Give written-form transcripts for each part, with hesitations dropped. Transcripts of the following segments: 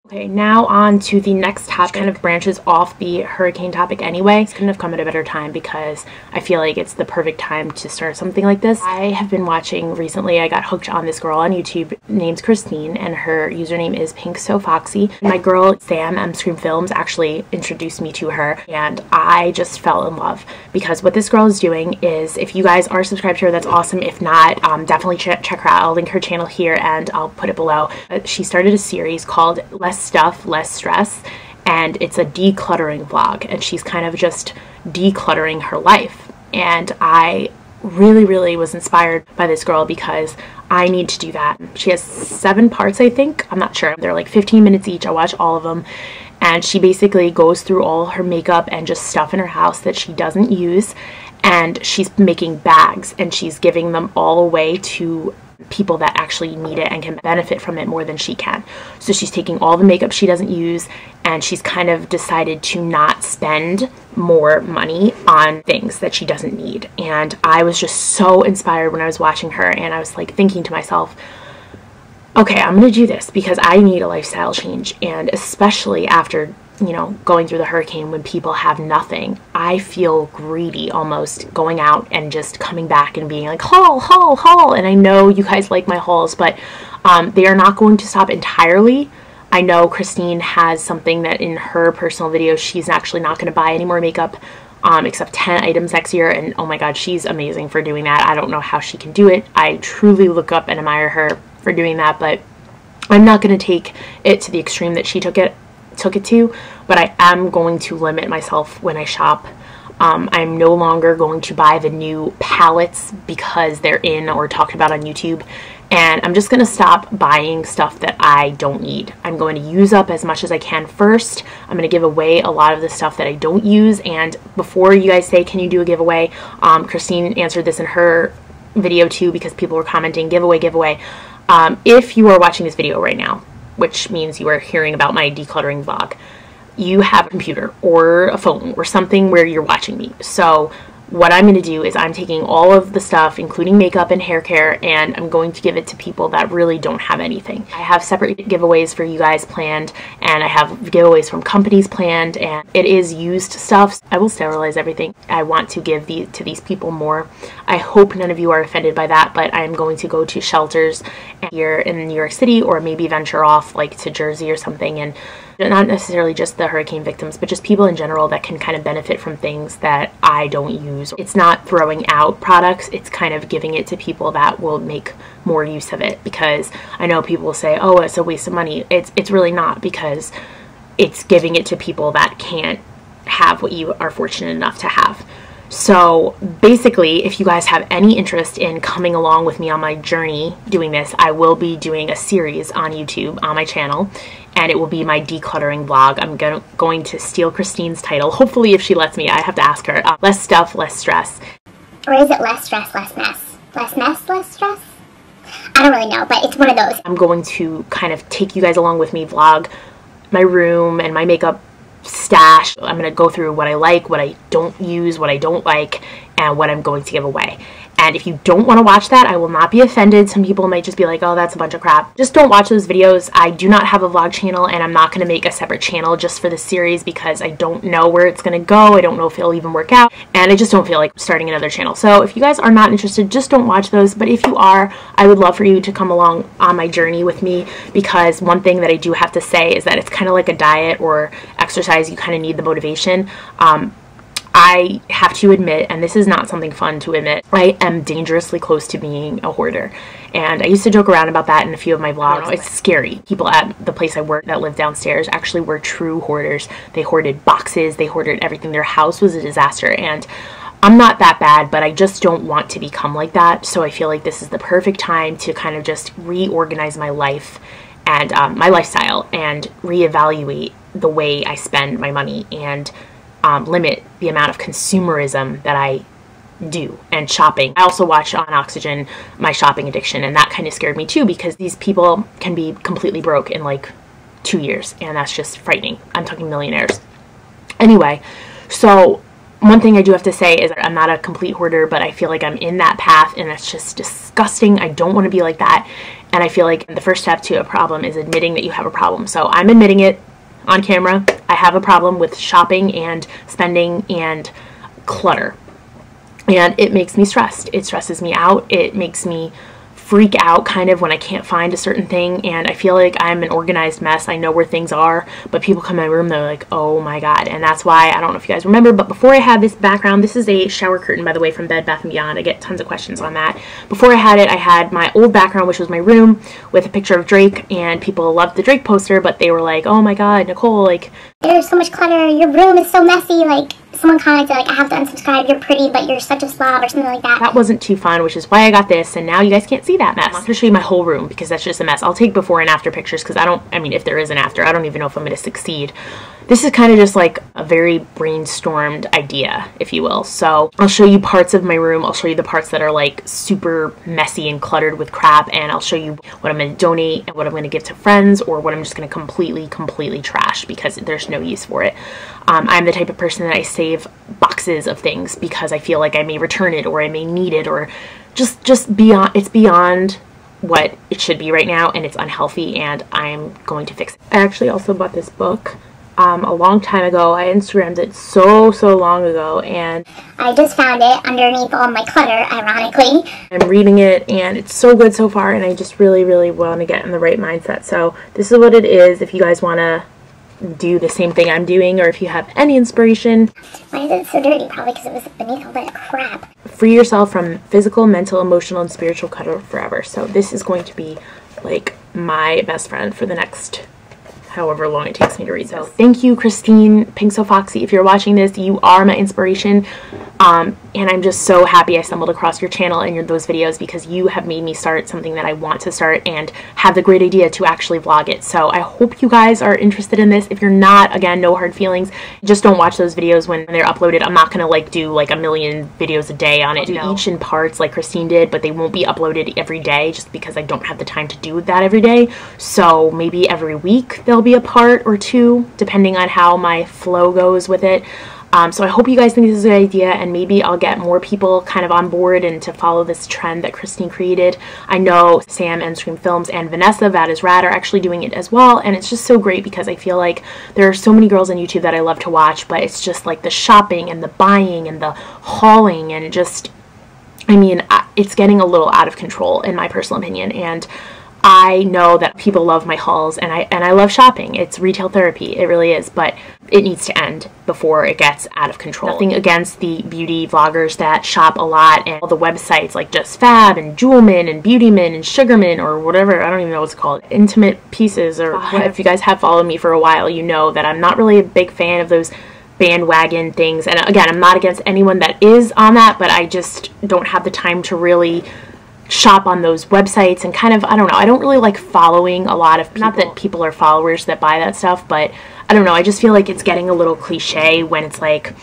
Okay, now on to the next topic. Kind of branches off the hurricane topic anyway. It's couldn't have come at a better time because I feel like it's the perfect time to start something like this. I have been watching recently, I got hooked on this girl on YouTube named Christine, and her username is Pink So Foxy. My girl Sam Scream Films actually introduced me to her, and I just fell in love because what this girl is doing is, if you guys are subscribed to her, that's awesome. If not, definitely check her out. I'll link her channel here and I'll put it below. She started a series called Less Stuff, Less Stress, and it's a decluttering vlog, and she's kind of just decluttering her life. And I really was inspired by this girl because I need to do that. She has 7 parts, I think. I'm not sure. They're like 15 minutes each. I watch all of them. And she basically goes through all her makeup and just stuff in her house that she doesn't use. And she's making bags and she's giving them all away to people that actually need it and can benefit from it more than she can. So she's taking all the makeup she doesn't use, and she's kind of decided to not spend more money on things that she doesn't need. And I was just so inspired when I was watching her, and I was like thinking to myself, okay, I'm gonna do this because I need a lifestyle change. And especially after, you know, going through the hurricane when people have nothing, I feel greedy almost going out and just coming back and being like, haul. And I know you guys like my hauls, but they are not going to stop entirely. I know Christine has something that in her personal video, she's actually not going to buy any more makeup except 10 items next year. And oh my God, she's amazing for doing that. I don't know how she can do it. I truly look up and admire her for doing that, but I'm not going to take it to the extreme that she took it to, but I am going to limit myself when I shop. I'm no longer going to buy the new palettes because they're in or talked about on YouTube, and I'm just going to stop buying stuff that I don't need. I'm going to use up as much as I can first. I'm going to give away a lot of the stuff that I don't use, and before you guys say, can you do a giveaway, Christine answered this in her video too because people were commenting, giveaway. If you are watching this video right now, which means you are hearing about my decluttering vlog, you have a computer or a phone or something where you're watching me. So what I'm going to do is I'm taking all of the stuff, including makeup and hair care, and I'm going to give it to people that really don't have anything. I have separate giveaways for you guys planned, and I have giveaways from companies planned, and it is used stuff. I will sterilize everything. I want to give to these people more. I hope none of you are offended by that, but I'm going to go to shelters here in New York City, or maybe venture off like to Jersey or something, and not necessarily just the hurricane victims, but just people in general that can kind of benefit from things that I don't use. It's not throwing out products, it's kind of giving it to people that will make more use of it, because I know people will say, oh, it's a waste of money. It's really not, because it's giving it to people that can't have what you are fortunate enough to have. So basically, if you guys have any interest in coming along with me on my journey doing this, I will be doing a series on YouTube on my channel, and it will be my decluttering vlog. I'm going to steal Christine's title, hopefully, if she lets me. I have to ask her. Less stuff, less stress. Or is it less stress, less mess? Less mess, less stress? I don't really know, but it's one of those. I'm going to kind of take you guys along with me, vlog my room and my makeup stash. I'm going to go through what I like, what I don't use, what I don't like, and what I'm going to give away. And if you don't want to watch that, I will not be offended. Some people might just be like, oh, that's a bunch of crap. Just don't watch those videos. I do not have a vlog channel, and I'm not going to make a separate channel just for this series because I don't know where it's going to go. I don't know if it'll even work out, and I just don't feel like starting another channel. So if you guys are not interested, just don't watch those. But if you are, I would love for you to come along on my journey with me, because one thing that I do have to say is that it's kind of like a diet or exercise. You kind of need the motivation. I have to admit, and this is not something fun to admit, I am dangerously close to being a hoarder. And I used to joke around about that in a few of my vlogs. It's scary. People at the place I work that live downstairs actually were true hoarders. They hoarded boxes, they hoarded everything. Their house was a disaster. And I'm not that bad, but I just don't want to become like that. So I feel like this is the perfect time to kind of just reorganize my life and my lifestyle, and reevaluate the way I spend my money, and limit the amount of consumerism that I do, and shopping. I also watched on Oxygen my shopping addiction, and that kind of scared me too, because these people can be completely broke in like 2 years, and that's just frightening. I'm talking millionaires. Anyway, so one thing I do have to say is I'm not a complete hoarder, but I feel like I'm in that path, and it's just disgusting. I don't want to be like that. And I feel like the first step to a problem is admitting that you have a problem. So I'm admitting it on camera. I have a problem with shopping and spending and clutter. And it makes me stressed. It stresses me out. It makes me freak out kind of when I can't find a certain thing, and I feel like I'm an organized mess. I know where things are, but people come in my room, they're like, oh my god. And that's why, I don't know if you guys remember, but before I had this background, this is a shower curtain, by the way, from Bed Bath & Beyond. I get tons of questions on that. Before I had my old background, which was my room with a picture of Drake, and people loved the Drake poster, but they were like, oh my god, Nicole, like, there's so much clutter, your room is so messy, like, someone commented, like, I have to unsubscribe, you're pretty, but you're such a slob, or something like that. That wasn't too fun, which is why I got this, and now you guys can't see that mess. I'm not going to show you my whole room, because that's just a mess. I'll take before and after pictures, because I mean, if there is an after, I don't even know if I'm going to succeed. This is kind of just like a very brainstormed idea, if you will. So I'll show you parts of my room. I'll show you the parts that are like super messy and cluttered with crap, and I'll show you what I'm going to donate and what I'm going to give to friends, or what I'm just going to completely trash because there's no use for it. I'm the type of person that I save boxes of things because I feel like I may return it, or I may need it, or just beyond, it's beyond what it should be right now, and it's unhealthy, and I'm going to fix it. I actually also bought this book a long time ago. I Instagrammed it so long ago, and I just found it underneath all my clutter, ironically. I'm reading it, and it's so good so far, and I just really want to get in the right mindset. So this is what it is. If you guys want to do the same thing I'm doing, or if you have any inspiration. Why is it so dirty? Probably because it was beneath all that crap. Free yourself from physical, mental, emotional, and spiritual clutter forever. So this is going to be like my best friend for the next however long it takes me to read. So thank you, Christine, Pink So Foxy. If you're watching this, you are my inspiration. And I'm just so happy I stumbled across your channel and those videos, because you have made me start something that I want to start and have the great idea to actually vlog it. So I hope you guys are interested in this. If you're not, again, no hard feelings. Just don't watch those videos when they're uploaded. I'm not going to like do like a million videos a day on it. Do each in parts like Christine did, but they won't be uploaded every day just because I don't have the time to do that every day. So maybe every week there'll be a part or two, depending on how my flow goes with it. So I hope you guys think this is a good idea, and maybe I'll get more people kind of on board and to follow this trend that Christine created. I know Sam and Scream Films and Vanessa, That Is Rad, are actually doing it as well, and it's just so great because I feel like there are so many girls on YouTube that I love to watch, but it's just like the shopping and the buying and the hauling, and just, I mean, it's getting a little out of control in my personal opinion. And I know that people love my hauls, and I love shopping. It's retail therapy, it really is, but it needs to end before it gets out of control. Nothing against the beauty vloggers that shop a lot, and all the websites like Just Fab and Jewelman and Beautyman and Sugarman, or whatever, I don't even know what it's called, Intimate Pieces, or if you guys have followed me for a while, you know that I'm not really a big fan of those bandwagon things. And again, I'm not against anyone that is on that, but I just don't have the time to really shop on those websites, and kind of, I don't know, I don't really like following a lot of people. Not that people are followers that buy that stuff, but I don't know, I just feel like it's getting a little cliche when it's like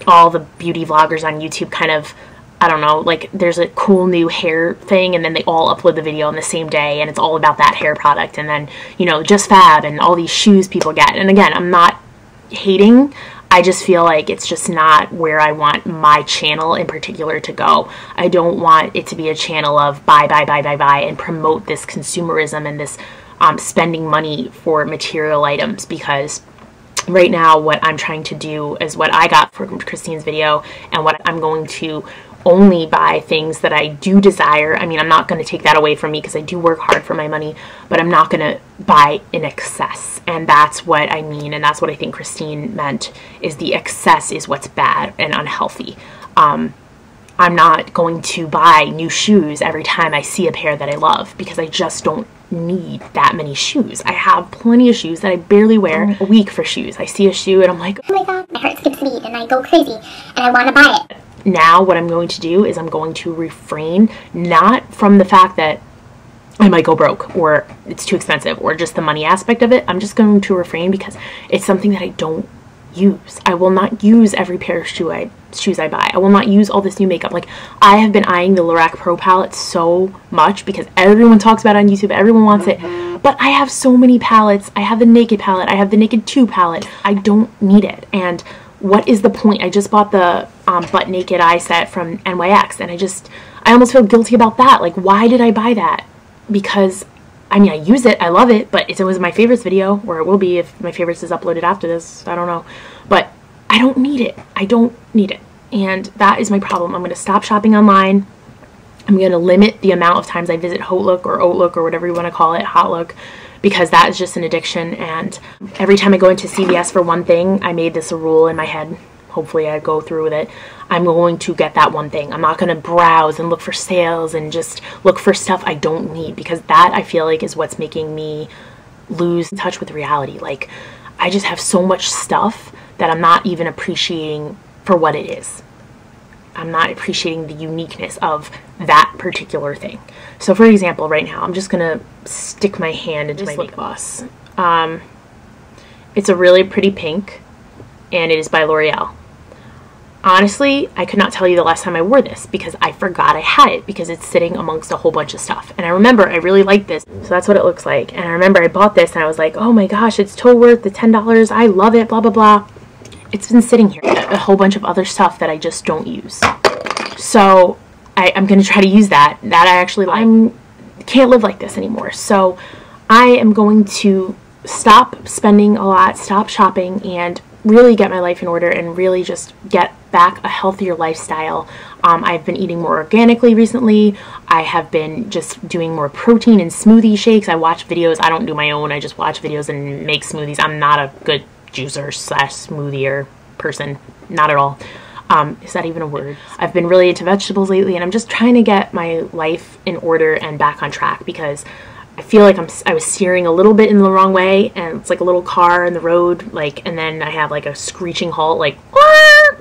all the beauty vloggers on YouTube kind of, I don't know, like there's a cool new hair thing, and then they all upload the video on the same day, and it's all about that hair product, and then, you know, Just Fab and all these shoes people get. And again, I'm not hating, I just feel like it's just not where I want my channel in particular to go. I don't want it to be a channel of buy, and promote this consumerism and this spending money for material items, because right now what I'm trying to do is what I got from Christine's video, and what I'm going to only buy things that I do desire. I mean, I'm not going to take that away from me because I do work hard for my money, but I'm not going to buy in excess. And that's what I mean, and that's what I think Christine meant, is the excess is what's bad and unhealthy. I'm not going to buy new shoes every time I see a pair that I love, because I just don't need that many shoes. I have plenty of shoes that I barely wear a week for shoes. I see a shoe and I'm like, oh my god, my heart skips a beat and I go crazy and I want to buy it. Now what I'm going to do is I'm going to refrain, not from the fact that I might go broke or it's too expensive or just the money aspect of it. I'm just going to refrain because it's something that I don't use. I will not use every pair of shoes I buy. I will not use all this new makeup. Like, I have been eyeing the Lorac Pro palette so much because everyone talks about it on YouTube. Everyone wants it. But I have so many palettes. I have the Naked palette. I have the Naked 2 palette. I don't need it. And what is the point? I just bought the Butt Naked eye set from NYX, and I almost feel guilty about that. Like, why did I buy that? Because I mean, I use it, I love it, but it was my favorites video, or it will be if my favorites is uploaded after this, I don't know. But I don't need it. I don't need it. And that is my problem. I'm going to stop shopping online. I'm going to limit the amount of times I visit Hotlook or Outlook or whatever you want to call it, Hotlook, because that is just an addiction. And every time I go into CVS for one thing, I made this a rule in my head. Hopefully I go through with it. I'm going to get that one thing. I'm not going to browse and look for sales and just look for stuff I don't need, because that, I feel like, is what's making me lose touch with reality. Like, I just have so much stuff that I'm not even appreciating for what it is. I'm not appreciating the uniqueness of that particular thing. So for example, right now, I'm just going to stick my hand into my lip gloss. It's a really pretty pink, and it is by L'Oreal. Honestly, I could not tell you the last time I wore this because I forgot I had it because it's sitting amongst a whole bunch of stuff. And I remember I really liked this. So that's what it looks like. And I remember I bought this and I was like, oh my gosh, it's totally worth the $10. I love it, blah, blah, blah. It's been sitting here. A whole bunch of other stuff that I just don't use. So I'm going to try to use that. That I actually like. I can't live like this anymore. So I am going to stop spending a lot, stop shopping, and really get my life in order and really just get back a healthier lifestyle. I've been eating more organically recently. I have been just doing more protein and smoothie shakes. I watch videos. I don't do my own. I just watch videos and make smoothies. I'm not a good juicer slash smoothier person. Not at all. Is that even a word? I've been really into vegetables lately, and I'm just trying to get my life in order and back on track, because I feel like I was steering a little bit in the wrong way, and it's like a little car in the road, like, and then I have like a screeching halt, like,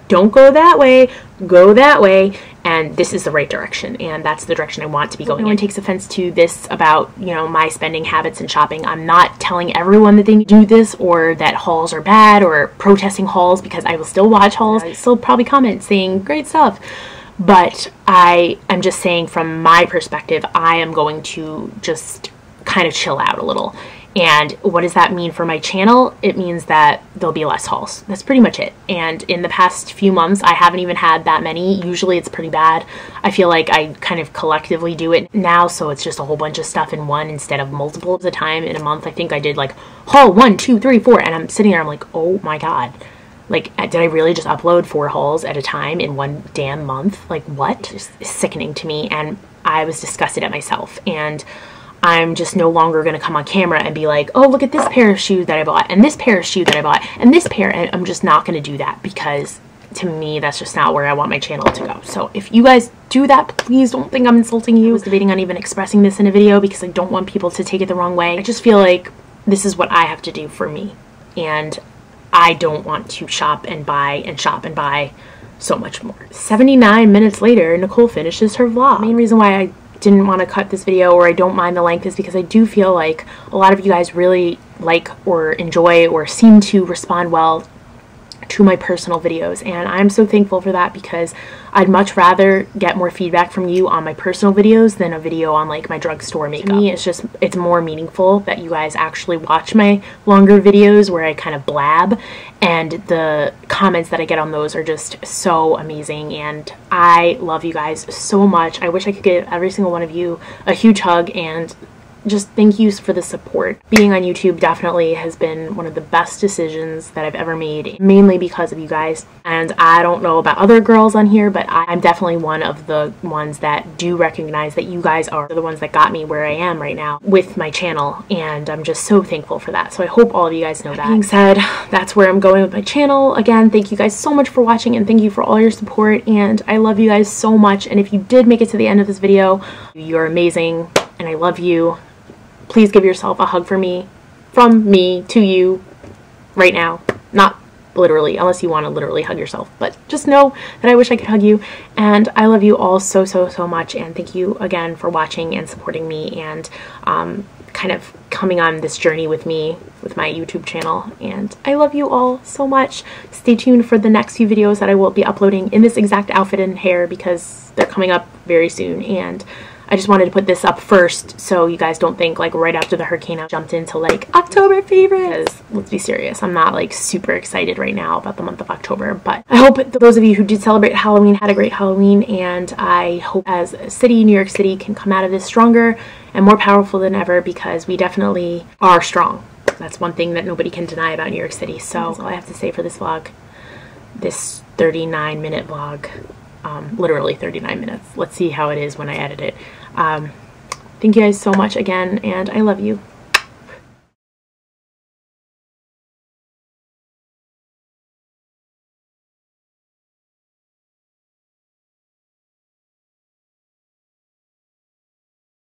don't go that way, go that way, and this is the right direction, and that's the direction I want to be going. No one takes offense to this about, you know, my spending habits and shopping. I'm not telling everyone that they do this, or that hauls are bad, or protesting hauls, because I will still watch hauls. I still probably comment saying great stuff. But I am just saying, from my perspective, I am going to just kind of chill out a little. And what does that mean for my channel? It means that there'll be less hauls. That's pretty much it. And in the past few months, I haven't even had that many. Usually it's pretty bad. I feel like I kind of collectively do it now, so it's just a whole bunch of stuff in one instead of multiple at a time in a month. I think I did like haul 1, 2, 3, 4, and I'm sitting there, I'm like, oh my god. Like, did I really just upload 4 hauls at a time in one damn month? Like, what? It's just sickening to me, and I was disgusted at myself. And I'm just no longer going to come on camera and be like, oh, look at this pair of shoes that I bought, and this pair of shoes that I bought, and this pair, and I'm just not going to do that, because to me, that's just not where I want my channel to go. So if you guys do that, please don't think I'm insulting you. I was debating on even expressing this in a video because I don't want people to take it the wrong way. I just feel like this is what I have to do for me, and I don't want to shop and buy so much more. 79 minutes later, Nicole finishes her vlog. The main reason why I didn't want to cut this video, or I don't mind the length, is because I do feel like a lot of you guys really like or enjoy or seem to respond well to my personal videos, and I'm so thankful for that, because I'd much rather get more feedback from you on my personal videos than a video on like my drugstore makeup. To me, it's more meaningful that you guys actually watch my longer videos where I kind of blab, and the comments that I get on those are just so amazing, and I love you guys so much. I wish I could give every single one of you a huge hug and just thank you for the support. Being on YouTube definitely has been one of the best decisions that I've ever made, mainly because of you guys. And I don't know about other girls on here, but I'm definitely one of the ones that do recognize that you guys are the ones that got me where I am right now with my channel, and I'm just so thankful for that. So I hope all of you guys know that. That being said, that's where I'm going with my channel. Again, thank you guys so much for watching, and thank you for all your support, and I love you guys so much. And if you did make it to the end of this video, you're amazing, and I love you. Please give yourself a hug for me, from me to you right now. Not literally, unless you want to literally hug yourself, but just know that I wish I could hug you, and I love you all so, so, so much, and thank you again for watching and supporting me, and kind of coming on this journey with me with my YouTube channel, and I love you all so much. Stay tuned for the next few videos that I will be uploading in this exact outfit and hair, because they're coming up very soon, and I just wanted to put this up first so you guys don't think like right after the hurricane I jumped into like October favorites. Let's be serious, I'm not like super excited right now about the month of October, but I hope those of you who did celebrate Halloween had a great Halloween, and I hope as a city, New York City can come out of this stronger and more powerful than ever, because we definitely are strong. That's one thing that nobody can deny about New York City. So that's all I have to say for this vlog, this 39-minute vlog. Literally 39 minutes. Let's see how it is when I edit it. Thank you guys so much again, and I love you.